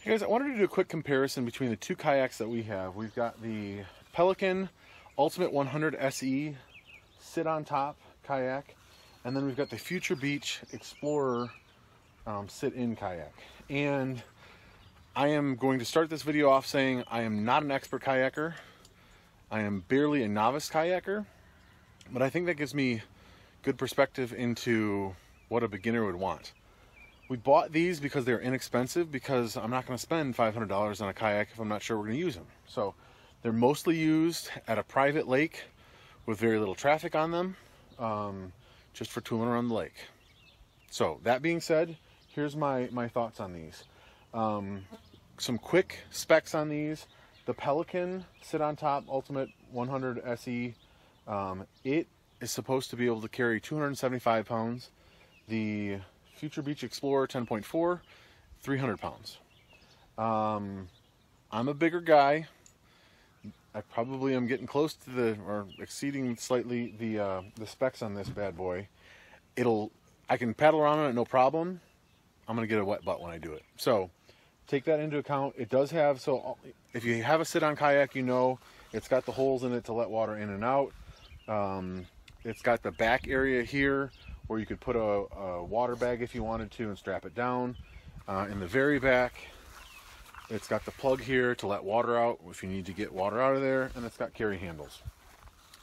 Hey guys, I wanted to do a quick comparison between the two kayaks that we have. We've got the Pelican Ultimate 100 SE Sit on Top kayak, and then we've got the Future Beach Explorer Sit in kayak. And I am going to start this video off saying I am not an expert kayaker. I am barely a novice kayaker, but I think that gives me good perspective into what a beginner would want. We bought these because they're inexpensive, because I'm not going to spend $500 on a kayak if I'm not sure we're going to use them. So they're mostly used at a private lake with very little traffic on them, just for tooling around the lake. So that being said, here's my thoughts on these. Some quick specs on these. The Pelican Sit on Top Ultimate 100 SE, it is supposed to be able to carry 275 pounds. The Future Beach Explorer 10.4, 300 pounds. I'm a bigger guy. I probably am getting close to or exceeding slightly the specs on this bad boy. I can paddle around on it no problem. I'm gonna get a wet butt when I do it. So take that into account. It does have, so if you have a sit-on kayak, you know it's got the holes in it to let water in and out. It's got the back area here where you could put a water bag if you wanted to and strap it down. In the very back, it's got the plug here to let water out if you need to get water out of there, and it's got carry handles.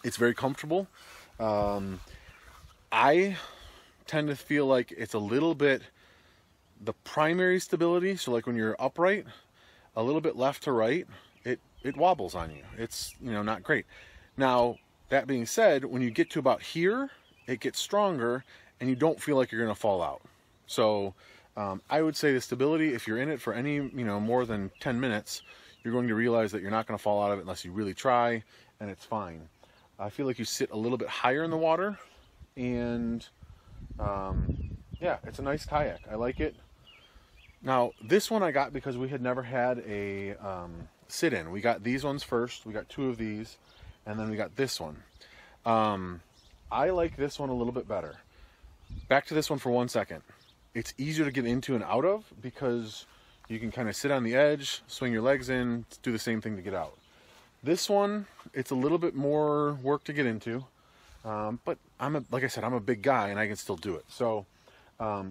It's very comfortable. I tend to feel like it's a little bit, the primary stability, so like when you're upright, a little bit left to right, it wobbles on you. It's, not great. Now, that being said, when you get to about here, it gets stronger and you don't feel like you're going to fall out. So I would say the stability, if you're in it for any, more than 10 minutes, you're going to realize that you're not going to fall out of it unless you really try, and it's fine. I feel like you sit a little bit higher in the water, and yeah, it's a nice kayak. I like it. Now, this one I got because we had never had a sit-in. We got these ones first. We got two of these, and then we got this one. I like this one a little bit better. Back to this one for 1 second. It's easier to get into and out of because you can kind of sit on the edge, swing your legs in, do the same thing to get out. This one, it's a little bit more work to get into, but like I said, I'm a big guy and I can still do it. So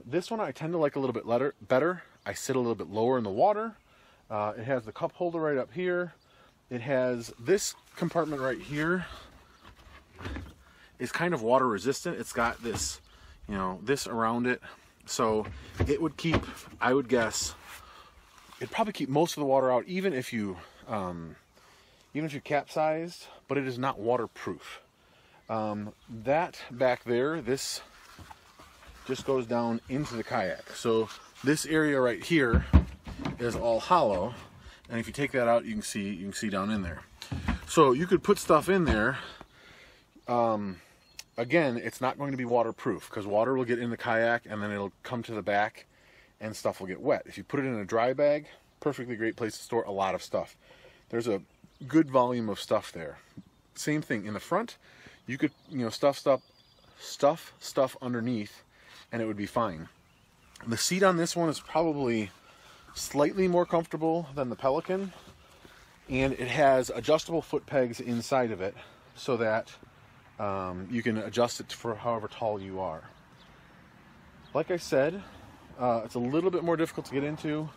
this one I tend to like a little bit better. I sit a little bit lower in the water. It has the cup holder right up here. It has this compartment right here. It's kind of water resistant. It's got this, this around it. So it would keep, I would guess, it'd probably keep most of the water out, even if you capsized, but it is not waterproof. That back there, this just goes down into the kayak. So this area right here is all hollow. And if you take that out, you can see down in there. So you could put stuff in there. Again, it's not going to be waterproof because water will get in the kayak and then it'll come to the back and stuff will get wet. If you put it in a dry bag, perfectly great place to store a lot of stuff. There's a good volume of stuff there. Same thing in the front. You could, stuff stuff underneath and it would be fine. The seat on this one is probably slightly more comfortable than the Pelican, and it has adjustable foot pegs inside of it so that you can adjust it for however tall you are. Like I said, it's a little bit more difficult to get into.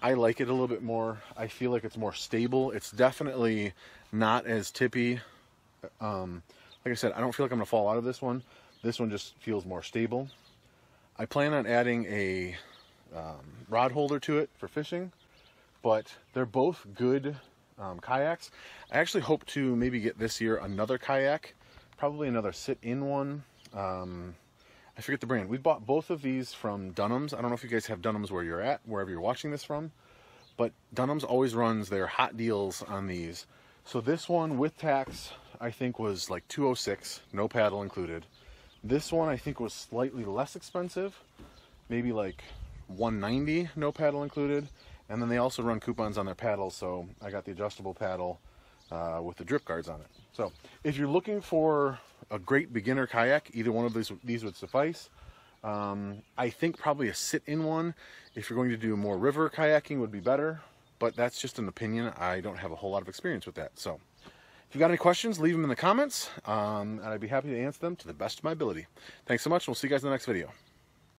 I like it a little bit more. I feel like it's more stable. It's definitely not as tippy. Like I said, I don't feel like I'm going to fall out of this one. This one just feels more stable. I plan on adding a rod holder to it for fishing, but they're both good kayaks. I actually hope to maybe get this year another kayak, probably another sit-in one. I forget the brand. We bought both of these from Dunham's. I don't know if you guys have Dunham's where you're at, wherever you're watching this from, but Dunham's always runs their hot deals on these. So this one with tax, I think was like $206, no paddle included. This one I think was slightly less expensive, maybe like $190, no paddle included. And then they also run coupons on their paddles, so I got the adjustable paddle with the drip guards on it. So if you're looking for a great beginner kayak, either one of these would suffice. I think probably a sit-in one, if you're going to do more river kayaking, would be better, but that's just an opinion. I don't have a whole lot of experience with that. So if you've got any questions, leave them in the comments, and I'd be happy to answer them to the best of my ability. Thanks so much, and we'll see you guys in the next video.